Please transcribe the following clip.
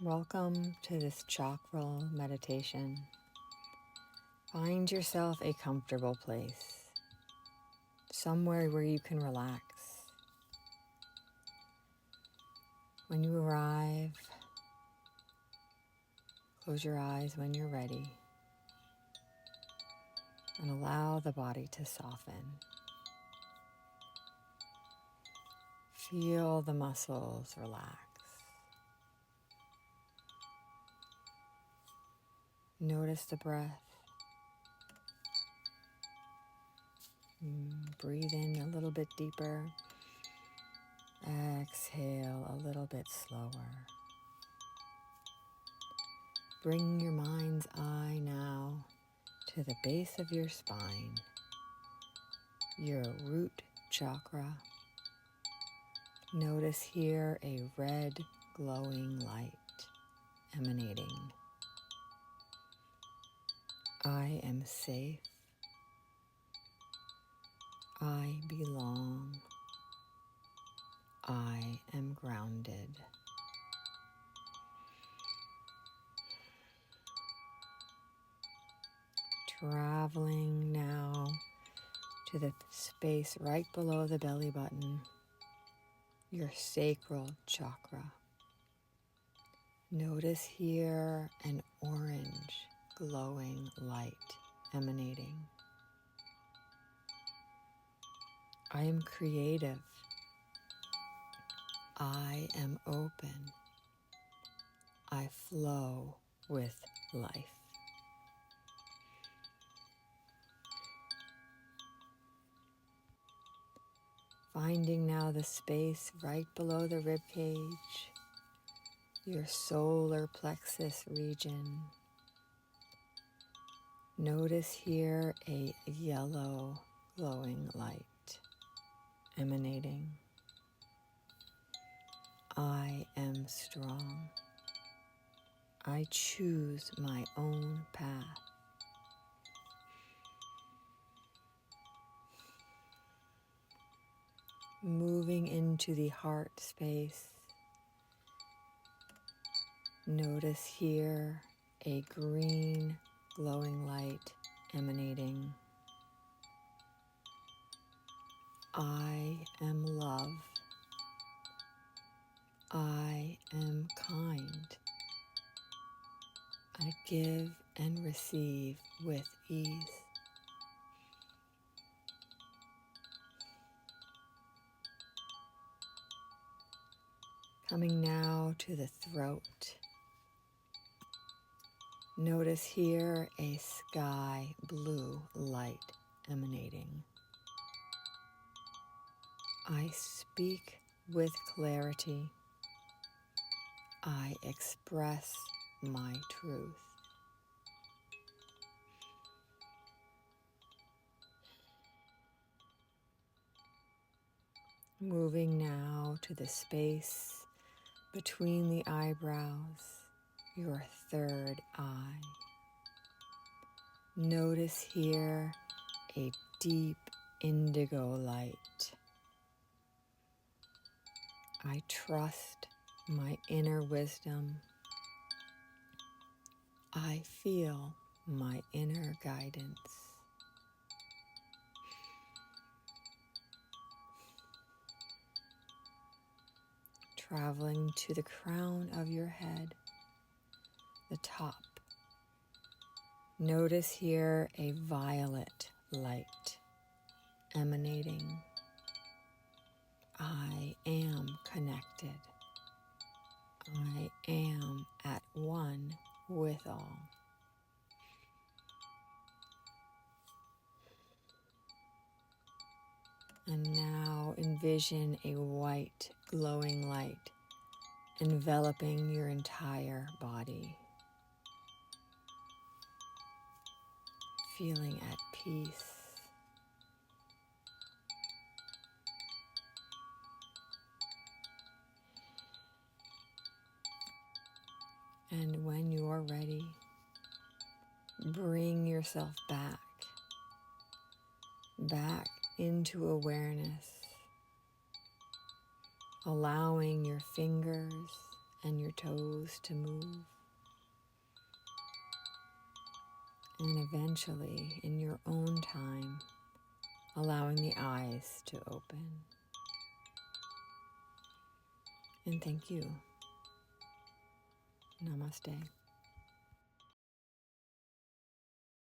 Welcome to this chakra meditation. Find yourself a comfortable place, somewhere where you can relax. When you arrive, close your eyes when you're ready and allow the body to soften. Feel the muscles relax. Notice the breath. Breathe in a little bit deeper. Exhale a little bit slower. Bring your mind's eye now to the base of your spine, your root chakra. Notice here a red glowing light emanating. I am safe. I belong. I am grounded. Traveling now to the space right below the belly button, your sacral chakra. Notice here an orange glowing light emanating. I am creative. I am open. I flow with life. Finding now the space right below the rib cage, your solar plexus region. Notice here a yellow glowing light emanating. I am strong. I choose my own path. Moving into the heart space, notice here a green glowing light emanating. I am love. I am kind. I give and receive with ease. Coming now to the throat. Notice here a sky blue light emanating. I speak with clarity. I express my truth. Moving now to the space between the eyebrows, your third eye. Notice here a deep indigo light. I trust my inner wisdom. I feel my inner guidance. Traveling to the crown of your head, the top. Notice here a violet light emanating. I am connected. I am at one with all. And now envision a white glowing light enveloping your entire body. Feeling at peace. And when you're ready, bring yourself back into awareness, allowing your fingers and your toes to move. And eventually, in your own time, allowing the eyes to open. And thank you. Namaste.